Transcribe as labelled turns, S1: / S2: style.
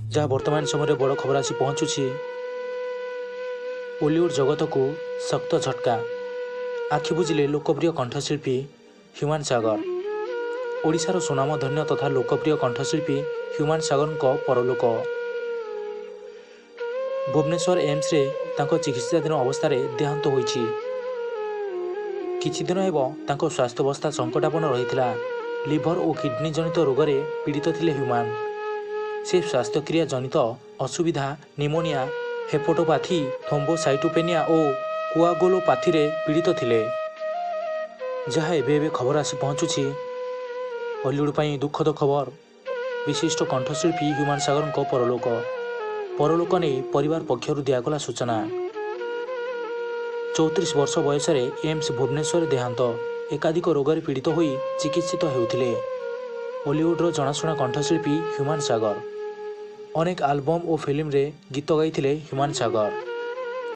S1: जहाँ वर्तमान समय बड़ खबर आसी पहुँचुछि बॉलीवुड जगत को शक्त झटका। आखि बुझिले लोकप्रिय कंठशिल्पी ह्यूमान सागर। ओडिशार सुनामधन्य तथा लोकप्रिय कंठशिल्पी ह्यूमान सागर परलोक। भुवनेश्वर एम्स रे तांको चिकित्साधीन अवस्था देहांत होइछि। किछि दिन हेब तांको स्वास्थ्यावस्था संकटापन्न रहिथिला। लिभर और किडनी जनित रोग रे पीड़ित थिले ह्यूमान। से स्वास्थ्यक्रिया जनित असुविधा निमोनिया हेपाटोपाथी थ्रोम्बोसाइटोपेनिया और कोआगुलोपाथी रे पीड़ित थिले। जहाँ एबे खबर आसी पहुँचुछि बॉलीवुड ପାଇଁ दुखद खबर। विशिष्ट कंठशिल्पी ह्यूमान सागर परलोक नहीं परिवार पक्षर दिगला सूचना। 34 वर्ष बयस एम्स भुवनेश्वर देहांत। एकाधिक रोग पीड़ित होई चिकित्सित हेउथिले बॉलीवुड्र जनाशुना कंठशिल्पी ह्यूमान सागर। अनेक आल्बम और फिल्म रे गीत गाइथिले ह्यूमान सागर।